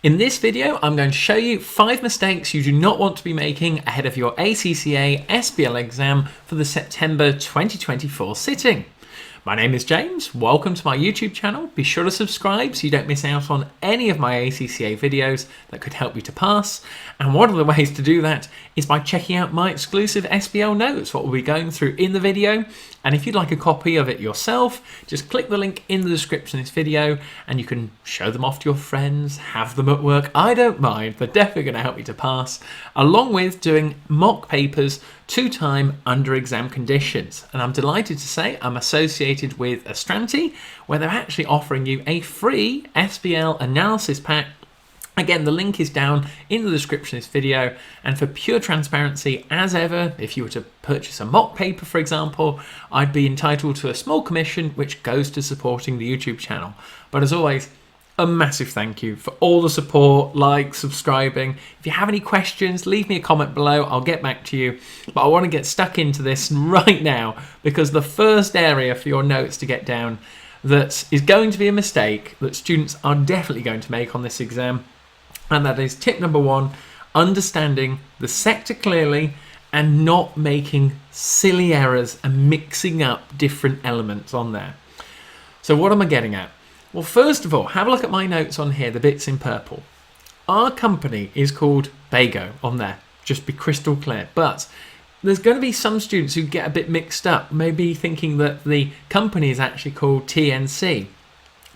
In this video, I'm going to show you 5 mistakes you do not want to be making ahead of your ACCA SBL exam for the September 2024 sitting. My name is James, welcome to my YouTube channel. Be sure to subscribe so you don't miss out on any of my ACCA videos that could help you to pass. And one of the ways to do that is by checking out my exclusive SBL notes, what we'll be going through in the video. And if you'd like a copy of it yourself, just click the link in the description of this video and you can show them off to your friends, have them at work. I don't mind, they're definitely going to help you to pass, along with doing mock papers 2-time under exam conditions. And I'm delighted to say I'm associated with Astranti, where they're actually offering you a free SBL analysis pack. Again, the link is down in the description of this video, and for pure transparency, as ever, if you were to purchase a mock paper, for example, I'd be entitled to a small commission which goes to supporting the YouTube channel. But as always, a massive thank you for all the support, like, subscribing. If you have any questions, leave me a comment below, I'll get back to you. But I want to get stuck into this right now, because the first area for your notes to get down that is going to be a mistake that students are definitely going to make on this exam, and that is tip number 1, understanding the sector clearly and not making silly errors and mixing up different elements on there. So what am I getting at? Well, first of all, have a look at my notes on here, the bits in purple. Our company is called Bago on there, just be crystal clear. But there's going to be some students who get a bit mixed up, maybe thinking that the company is actually called TNC.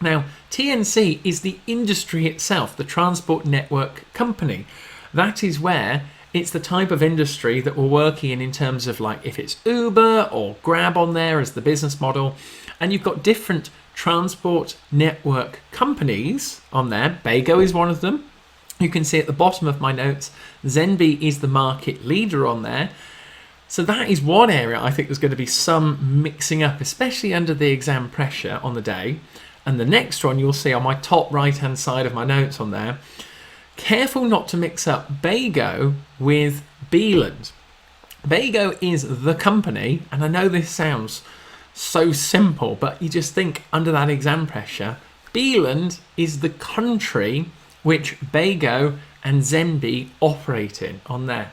Now, TNC is the industry itself, the Transport Network Company. That is where it's the type of industry that we're working in terms of, like, if it's Uber or Grab on there as the business model. And you've got different transport network companies on there. Bago is one of them. You can see at the bottom of my notes, Zenby is the market leader on there. So that is one area I think there's going to be some mixing up, especially under the exam pressure on the day. And the next one you'll see on my top right hand side of my notes on there, careful not to mix up Bago with Beeland. Bago is the company, and I know this sounds so simple, but you just think under that exam pressure, Beeland is the country which Bago and Zenby operate in on there.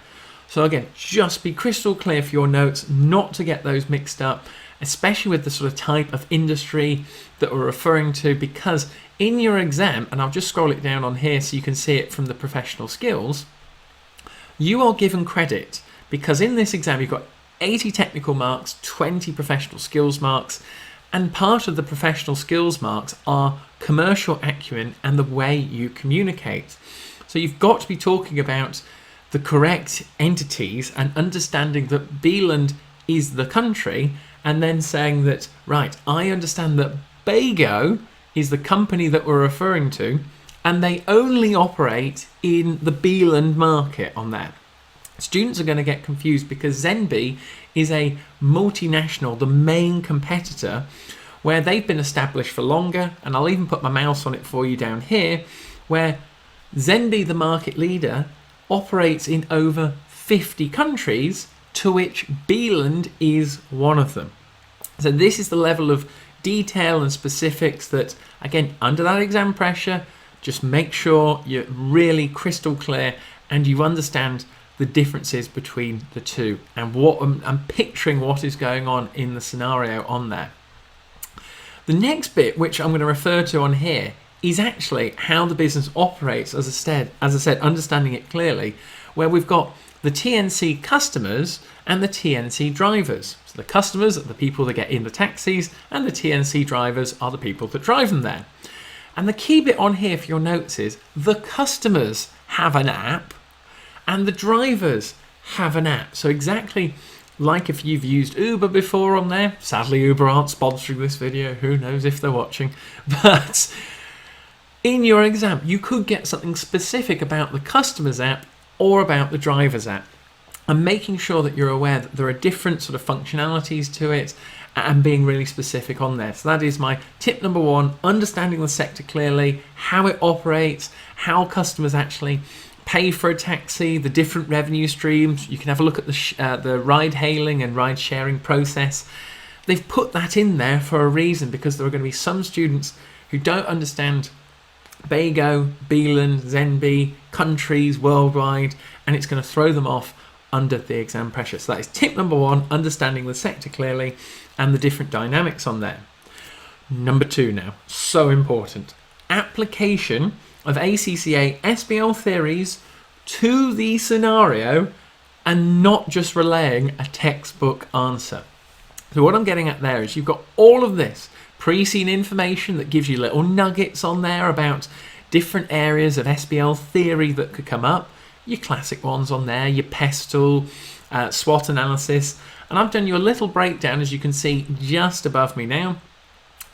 So again, just be crystal clear for your notes not to get those mixed up, especially with the sort of type of industry that we're referring to, because in your exam, and I'll just scroll it down on here so you can see it from the professional skills, you are given credit because in this exam you've got 80 technical marks, 20 professional skills marks, and part of the professional skills marks are commercial acumen and the way you communicate. So you've got to be talking about the correct entities and understanding that Beeland is the country, and then saying that, right, I understand that Bago is the company that we're referring to, and they only operate in the Beeland market on there. Students are going to get confused because Zenby is a multinational, the main competitor, where they've been established for longer, and I'll even put my mouse on it for you down here, where Zenby, the market leader, operates in over 50 countries, to which Beeland is one of them. So this is the level of detail and specifics that, again, under that exam pressure, just make sure you're really crystal clear and you understand the differences between the two and what I'm picturing what is going on in the scenario on there. The next bit, which I'm going to refer to on here, is actually how the business operates, as I said, understanding it clearly, where we've got the TNC customers and the TNC drivers. So the customers are the people that get in the taxis, and the TNC drivers are the people that drive them there. And the key bit on here for your notes is the customers have an app and the drivers have an app. So exactly like if you've used Uber before on there. Sadly, Uber aren't sponsoring this video. Who knows if they're watching. But in your exam, you could get something specific about the customer's app or about the driver's app, and making sure that you're aware that there are different sort of functionalities to it and being really specific on there. So that is my tip number 1, understanding the sector clearly, how it operates, how customers actually pay for a taxi, the different revenue streams. You can have a look at the ride hailing and ride sharing process. They've put that in there for a reason, because there are going to be some students who don't understand Bago, Beeland, Zenby, countries worldwide, and it's going to throw them off under the exam pressure. So that is tip number 1, understanding the sector clearly and the different dynamics on there. Number 2 now, so important, application of ACCA SBL theories to the scenario and not just relaying a textbook answer. So what I'm getting at there is you've got all of this pre-seen information that gives you little nuggets on there about different areas of SBL theory that could come up, your classic ones on there, your pestle, SWOT analysis, and I've done you a little breakdown, as you can see just above me now,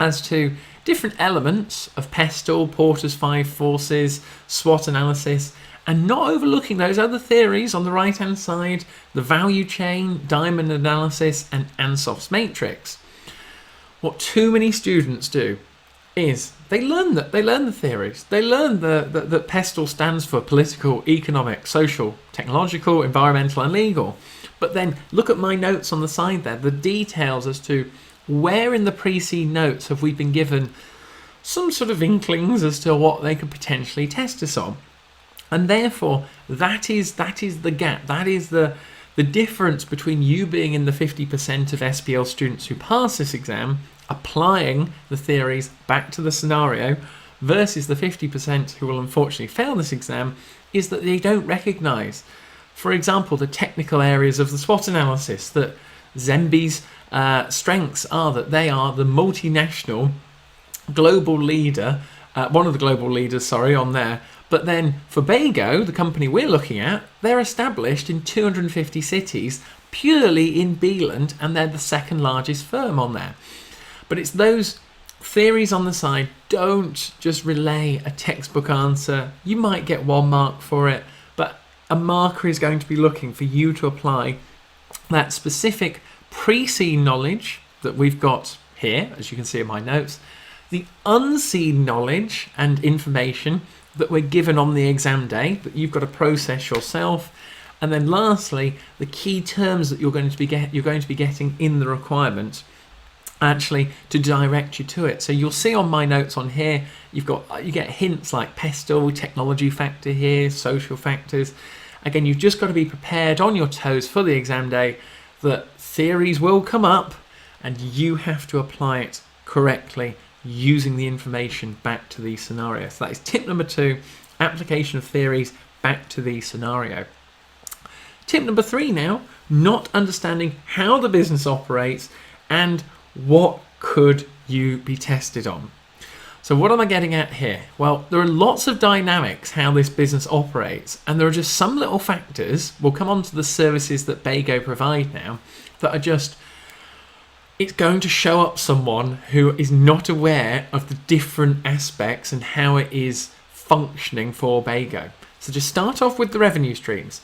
as to different elements of pestle, Porter's 5 forces, SWOT analysis, and not overlooking those other theories on the right hand side, the value chain, diamond analysis, and Ansof's matrix. What too many students do is they learn the theories. They learn that pestle stands for political, economic, social, technological, environmental, and legal. But then look at my notes on the side there, the details as to where in the pre-seen notes have we been given some sort of inklings as to what they could potentially test us on. And therefore, that is the gap. That is the difference between you being in the 50% of SBL students who pass this exam, applying the theories back to the scenario, versus the 50% who will unfortunately fail this exam, is that they don't recognise, for example, the technical areas of the SWOT analysis, that Zenby's strengths are that they are the multinational global leader, one of the global leaders, on there. But then for Bago, the company we're looking at, they're established in 250 cities, purely in Beeland, and they're the second largest firm on there. But it's those theories on the side. Don't just relay a textbook answer. You might get 1 mark for it, but a marker is going to be looking for you to apply that specific pre-seen knowledge that we've got here, as you can see in my notes, the unseen knowledge and information that we're given on the exam day that you've got to process yourself, and then lastly, the key terms that you're going to be getting in the requirement, actually to direct you to it. So you'll see on my notes on here, you get hints like pestle, technology factor here, social factors. Again, you've just got to be prepared on your toes for the exam day that theories will come up and you have to apply it correctly using the information back to the scenario. So that is tip number 2, application of theories back to the scenario. Tip number 3 now, not understanding how the business operates and what could you be tested on. So what am I getting at here? Well, there are lots of dynamics how this business operates, and there are just some little factors, we'll come on to the services that Bago provide now, that are just, it's going to show up someone who is not aware of the different aspects and how it is functioning for Bago. So just start off with the revenue streams.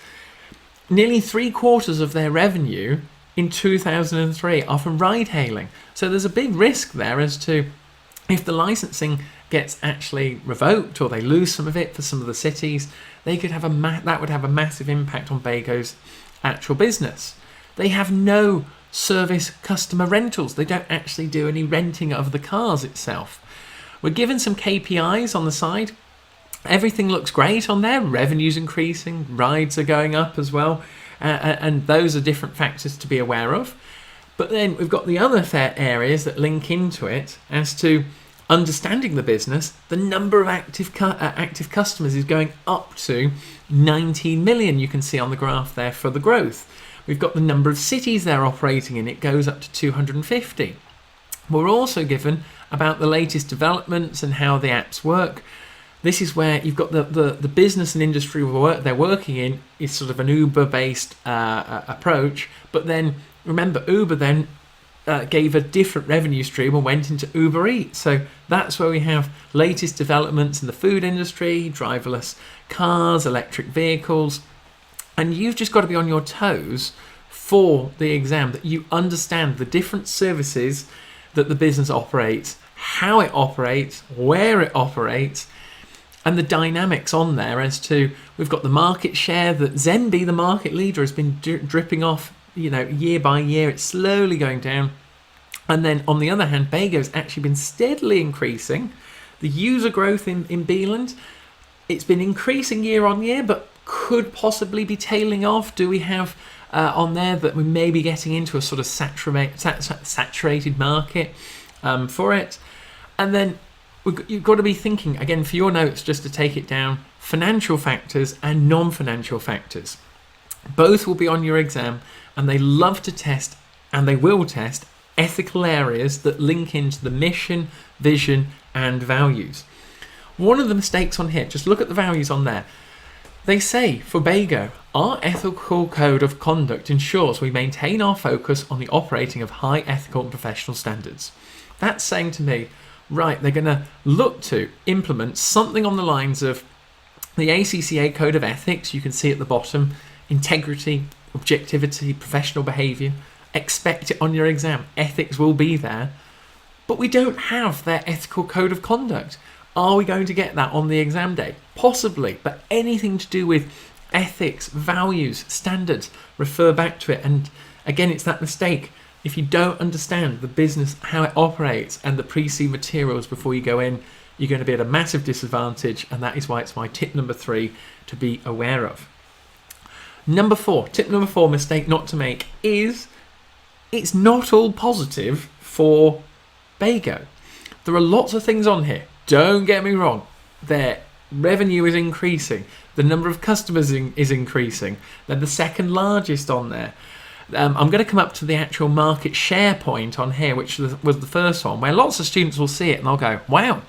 Nearly 3/4 of their revenue in 2003 are from ride hailing. So there's a big risk there as to if the licensing gets actually revoked or they lose some of it for some of the cities, they could have that would have a massive impact on Bago's actual business. They have no service customer rentals. They don't actually do any renting of the cars itself. We're given some KPIs on the side. Everything looks great on there. Revenue's increasing, rides are going up as well, and those are different factors to be aware of. But then we've got the other areas that link into it as to understanding the business. The number of active customers is going up to 19 million. You can see on the graph there for the growth. We've got the number of cities they're operating in. It goes up to 250. We're also given about the latest developments and how the apps work. This is where you've got the business and industry they're working in is sort of an Uber-based approach. But then remember, Uber then gave a different revenue stream and went into Uber Eats. So that's where we have latest developments in the food industry, driverless cars, electric vehicles. And you've just got to be on your toes for the exam, that you understand the different services that the business operates, how it operates, where it operates, and the dynamics on there as to, we've got the market share that Zenby, the market leader, has been dripping off, year by year. It's slowly going down. And then on the other hand, Bago's actually been steadily increasing The user growth in Beeland, it's been increasing year on year, but could possibly be tailing off. Do we have on there that we may be getting into a sort of saturated market for it? And then you've got to be thinking, again, for your notes, just to take it down, financial factors and non-financial factors. Both will be on your exam, and they love to test, and they will test, ethical areas that link into the mission, vision, and values. One of the mistakes on here, just look at the values on there. They say, for BAGO, our ethical code of conduct ensures we maintain our focus on the operating of high ethical and professional standards. That's saying to me, right, they're going to look to implement something on the lines of the ACCA Code of Ethics. You can see at the bottom, integrity, objectivity, professional behaviour. Expect it on your exam. Ethics will be there. But we don't have their ethical code of conduct. Are we going to get that on the exam day? Possibly, but anything to do with ethics, values, standards, refer back to it. And again, it's that mistake. If you don't understand the business, how it operates, and the pre-C materials before you go in, you're going to be at a massive disadvantage, and that is why it's my tip number 3 to be aware of. Tip number four, mistake not to make is it's not all positive for BAGO. There are lots of things on here. Don't get me wrong. Their revenue is increasing. The number of customers is increasing. They're the second largest on there. I'm going to come up to the actual market share point on here, which was the first one, where lots of students will see it and they'll go, wow,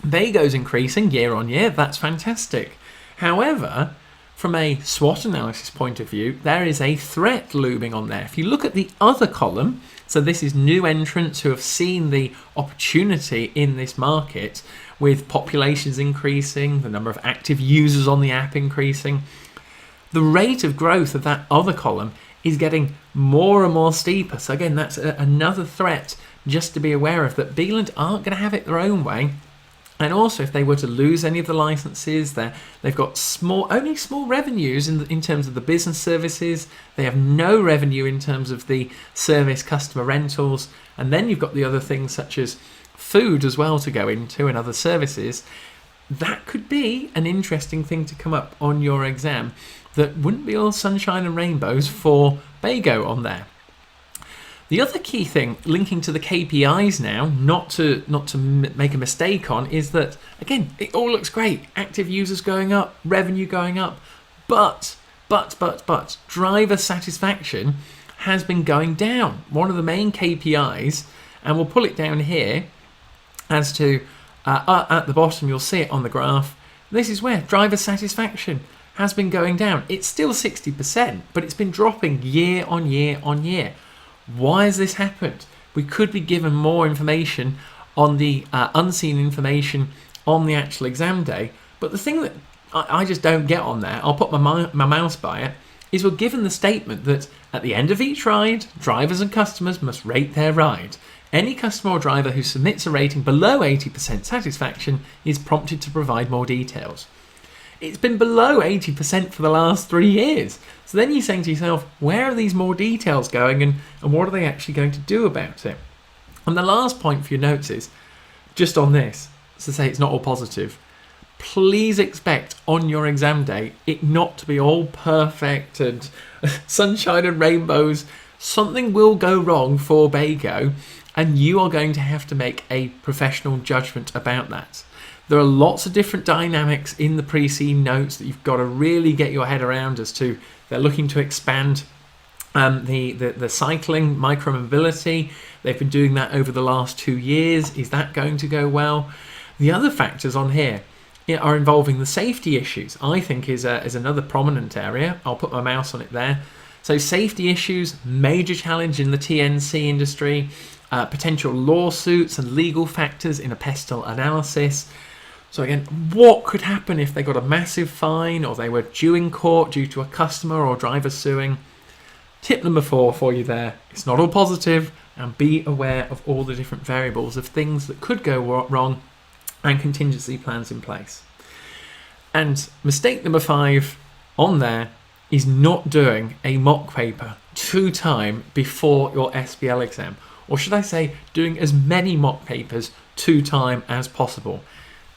BAGO's increasing year on year. That's fantastic. However, from a SWOT analysis point of view, there is a threat looming on there. If you look at the other column, so this is new entrants who have seen the opportunity in this market with populations increasing, the number of active users on the app increasing. The rate of growth of that other column is getting more and more steeper. So again, that's another threat just to be aware of, that Beeland aren't going to have it their own way. And also, if they were to lose any of the licenses, they've got only small revenues in terms of the business services. They have no revenue in terms of the service customer rentals. And then you've got the other things such as food as well to go into and other services. That could be an interesting thing to come up on your exam that wouldn't be all sunshine and rainbows for BAGO on there. The other key thing linking to the KPIs now, not to make a mistake on, is that, again, it all looks great. Active users going up, revenue going up, but driver satisfaction has been going down. One of the main KPIs, and we'll pull it down here, as to, at the bottom, you'll see it on the graph. This is where driver satisfaction has been going down. It's still 60%, but it's been dropping year on year on year. Why has this happened? We could be given more information on the unseen information on the actual exam day, but the thing that I just don't get on there, I'll put my mouse by it, is we're given the statement that at the end of each ride, drivers and customers must rate their ride. Any customer or driver who submits a rating below 80% satisfaction is prompted to provide more details. It's been below 80% for the last 3 years. So then you're saying to yourself, where are these more details going, and what are they actually going to do about it? And the last point for your notes is, just on this, to say it's not all positive, please expect on your exam day it not to be all perfect and sunshine and rainbows. Something will go wrong for BAGO, and you are going to have to make a professional judgment about that. There are lots of different dynamics in the pre-C notes that you've got to really get your head around as to. They're looking to expand the cycling, micromobility. They've been doing that over the last 2 years. Is that going to go well? The other factors on here are involving the safety issues, I think is another prominent area. I'll put my mouse on it there. So safety issues, major challenge in the TNC industry, potential lawsuits and legal factors in a pestle analysis. So again, what could happen if they got a massive fine or they were due in court due to a customer or driver suing? Tip number 4 for you there. It's not all positive, and be aware of all the different variables of things that could go wrong and contingency plans in place. And mistake number 5 on there is not doing a mock paper 2 times before your SBL exam. Or should I say, doing as many mock papers to time as possible.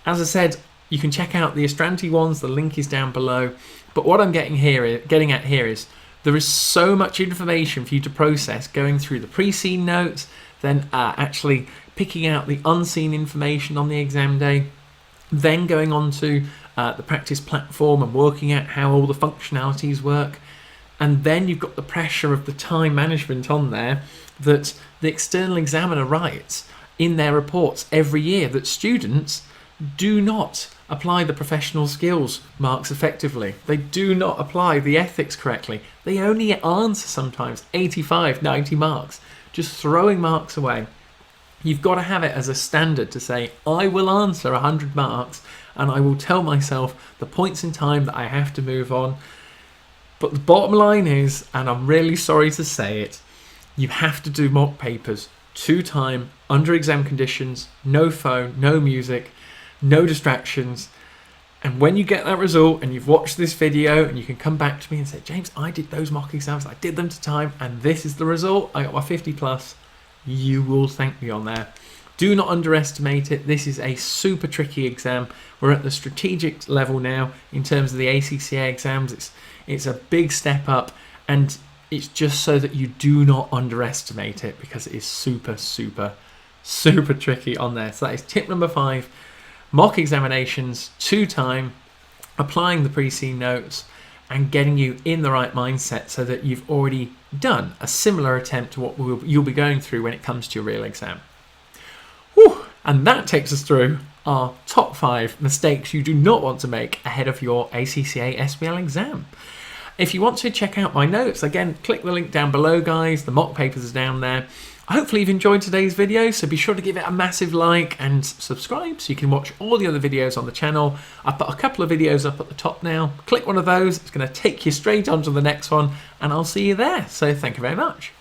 As I said, you can check out the Astranti ones, the link is down below. But what I'm getting at here is there is so much information for you to process, going through the pre-seen notes, then actually picking out the unseen information on the exam day, then going on to the practice platform and working out how all the functionalities work. And then you've got the pressure of the time management on there that the external examiner writes in their reports every year, that students do not apply the professional skills marks effectively. They do not apply the ethics correctly. They only answer sometimes 85, 90 marks, just throwing marks away. You've got to have it as a standard to say, I will answer 100 marks and I will tell myself the points in time that I have to move on. But the bottom line is, and I'm really sorry to say it, you have to do mock papers to time, under exam conditions, no phone, no music, no distractions. And when you get that result and you've watched this video and you can come back to me and say, James, I did those mock exams, I did them to time, and this is the result, I got my 50 plus, you will thank me on there. Do not underestimate it. This is a super tricky exam. We're at the strategic level now in terms of the ACCA exams. It's a big step up, and it's just so that you do not underestimate it, because it is super, super, super tricky on there. So that is tip number 5. Mock examinations to time, applying the pre-seen notes, and getting you in the right mindset so that you've already done a similar attempt to what you'll be going through when it comes to your real exam. Whew. And that takes us through our top 5 mistakes you do not want to make ahead of your ACCA SBL exam. If you want to check out my notes, again, click the link down below, guys. The mock papers are down there. Hopefully you've enjoyed today's video, so be sure to give it a massive like and subscribe so you can watch all the other videos on the channel. I've put a couple of videos up at the top now. Click one of those, it's going to take you straight on to the next one, and I'll see you there. So thank you very much.